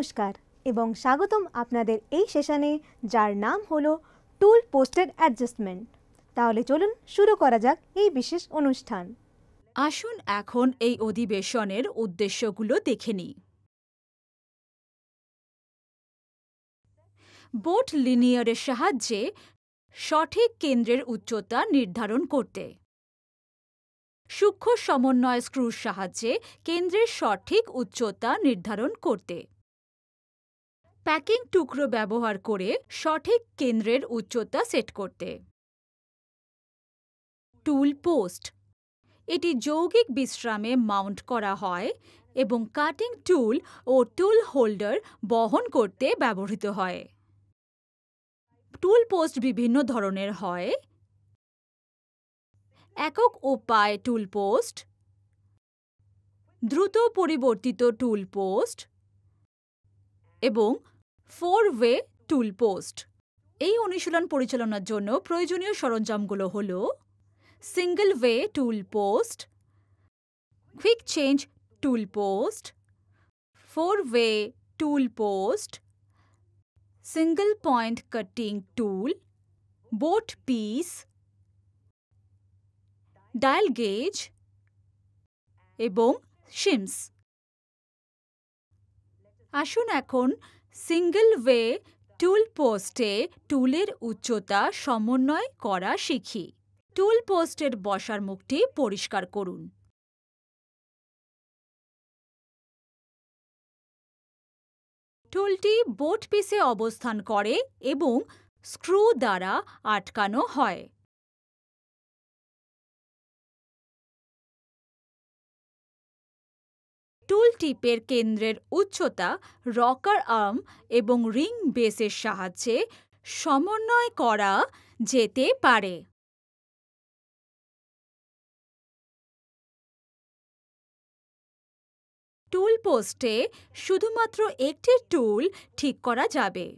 নমস্কার এবং স্বাগতম আপনাদের এই সেশনে, যার নাম হলো টুল পোস্টেড অ্যাডজাস্টমেন্ট। তাহলে চলুন শুরু করা যাক এই বিশেষ অনুষ্ঠান। আসুন এখন এই অধিবেশনের উদ্দেশ্যগুলো দেখে নিই। বোট লিনিয়ারের সাহায্যে সঠিক কেন্দ্রের উচ্চতা নির্ধারণ করতে, সূক্ষ্ম সমন্বয় স্ক্রুর সাহায্যে কেন্দ্রের সঠিক উচ্চতা নির্ধারণ করতে, প্যাকিং টুকরো ব্যবহার করে সঠিক কেন্দ্রের উচ্চতা সেট করতে। টুল পোস্ট, এটি যৌগিক বিশ্রামে মাউন্ট করা হয় এবং কাটিং টুল ও টুল হোল্ডার বহন করতে ব্যবহৃত হয়। টুল পোস্ট বিভিন্ন ধরনের হয়: একক ও পায়ে টুল পোস্ট, দ্রুত পরিবর্তিত টুল পোস্ট এবং 4-ওয়ে টুল পোস্ট। এই অনুশীলন পরিচালনার জন্য প্রয়োজনীয় সরঞ্জামগুলো হল সিঙ্গল ওয়ে টুল পোস্ট, কুইক চেঞ্জ টুল পোস্ট, 4-ওয়ে টুল পোস্ট, সিঙ্গল পয়েন্ট কাটিং টুল, বোট পিস, ডায়াল গেজ এবং শিমস। আসুন এখন সিঙ্গল ওয়ে টুল পোস্টে টুলের উচ্চতা সমন্বয় করা শিখি। টুল পোস্টের বসার মুখটি পরিষ্কার করুন। টুলটি বোট পিসে অবস্থান করে এবং স্ক্রু দ্বারা আটকানো হয়। টুল টিপের কেন্দ্রের উচ্চতা রকার আর্ম এবং রিং বেসের সাহায্যে সমন্বয় করা যেতে পারে। টুল পোস্টে শুধুমাত্র একটি টুল ঠিক করা যাবে।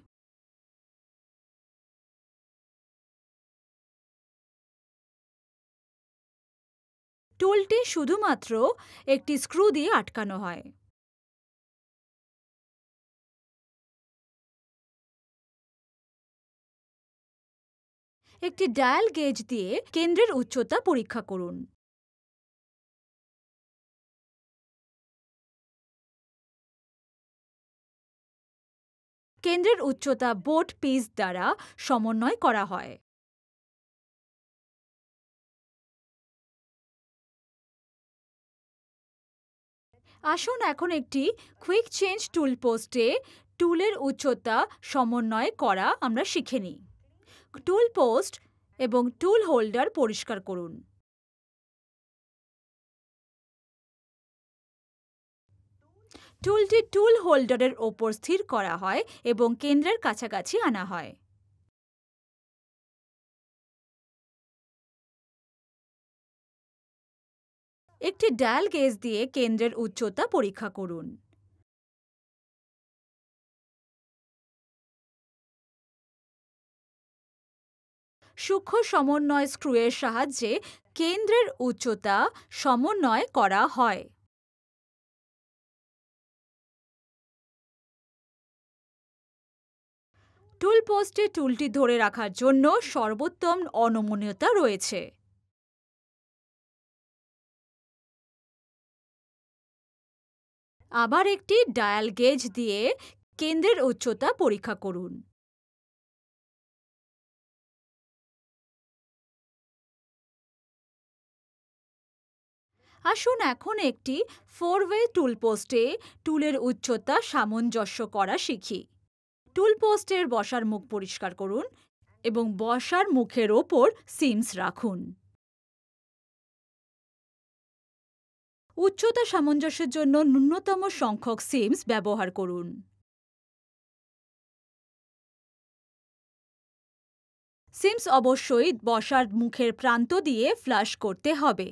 টুলটি শুধুমাত্র একটি স্ক্রু দিয়ে আটকানো হয়। একটি ডায়াল গেজ দিয়ে কেন্দ্রের উচ্চতা পরীক্ষা করুন। কেন্দ্রের উচ্চতা বোট পিস দ্বারা সমন্বয় করা হয়। আসুন এখন একটি কুইক চেঞ্জ টুল পোস্টে টুলের উচ্চতা সমন্বয় করা আমরা শিখে নিই। টুল পোস্ট এবং টুল হোল্ডার পরিষ্কার করুন। টুলটি টুল হোল্ডারের ওপর স্থির করা হয় এবং কেন্দ্রের কাছাকাছি আনা হয়। একটি ডায়াল গেজ দিয়ে কেন্দ্রের উচ্চতা পরীক্ষা করুন। সূক্ষ্ম সমন্বয় স্ক্রুয়ের সাহায্যে কেন্দ্রের উচ্চতা সমন্বয় করা হয়। টুল পোস্টে টুলটি ধরে রাখার জন্য সর্বোত্তম অনমনীয়তা রয়েছে। আবার একটি ডায়াল গেজ দিয়ে কেন্দ্রের উচ্চতা পরীক্ষা করুন। আসুন এখন একটি 4-ওয়ে টুল পোস্টে টুলের উচ্চতা সামঞ্জস্য করা শিখি। টুল পোস্টের বসার মুখ পরিষ্কার করুন এবং বসার মুখের ওপর সিমস রাখুন। উচ্চতা সামঞ্জস্যের জন্য ন্যূনতম সংখ্যক সিমস ব্যবহার করুন। সিমস অবশ্যই বসার মুখের প্রান্ত দিয়ে ফ্লাশ করতে হবে।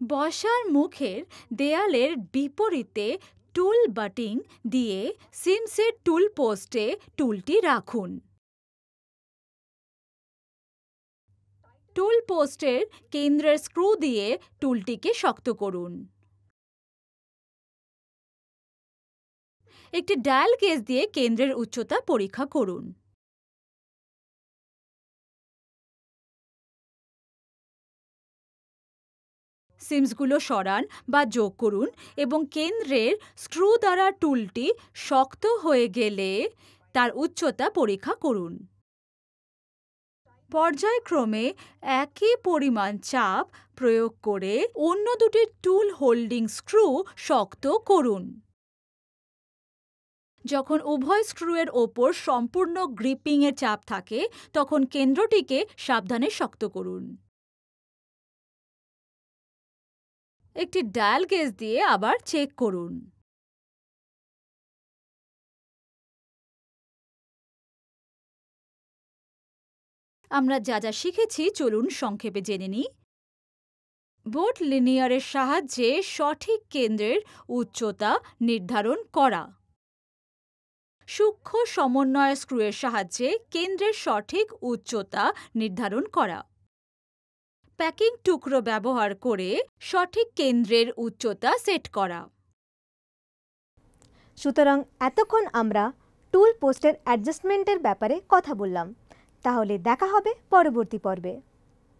বসার মুখের দেয়ালের বিপরীতে টুল বাটিং দিয়ে সিমসের টুল পোস্টে টুলটি রাখুন। টুল পোস্টের কেন্দ্রের স্ক্রু দিয়ে টুলটিকে শক্ত করুন। একটি ডায়াল গেজ দিয়ে কেন্দ্রের উচ্চতা পরীক্ষা করুন। সিমসগুলো সরান বা যোগ করুন এবং কেন্দ্রের স্ক্রু দ্বারা টুলটি শক্ত হয়ে গেলে তার উচ্চতা পরীক্ষা করুন। পর্যায়ক্রমে একই পরিমাণ চাপ প্রয়োগ করে অন্য দুটি টুল হোল্ডিং স্ক্রু শক্ত করুন। যখন উভয় স্ক্রুয়ের ওপর সম্পূর্ণ গ্রিপিংয়ের চাপ থাকে তখন কেন্দ্রটিকে সাবধানে শক্ত করুন। একটি ডায়াল গেজ দিয়ে আবার চেক করুন। আমরা যা যা শিখেছি চলুন সংক্ষেপে জেনে নিই। বোট লিনিয়ারের সাহায্যে সঠিক কেন্দ্রের উচ্চতা নির্ধারণ করা। সূক্ষ্ম সমন্বয় স্ক্রুয়ের সাহায্যে কেন্দ্রের সঠিক উচ্চতা নির্ধারণ করা। প্যাকিং টুকরো ব্যবহার করে সঠিক কেন্দ্রের উচ্চতা সেট করা। সুতরাং এতক্ষণ আমরা টুল পোস্টের অ্যাডজাস্টমেন্টের ব্যাপারে কথা বললাম। তাহলে দেখা হবে পরবর্তী পর্বে।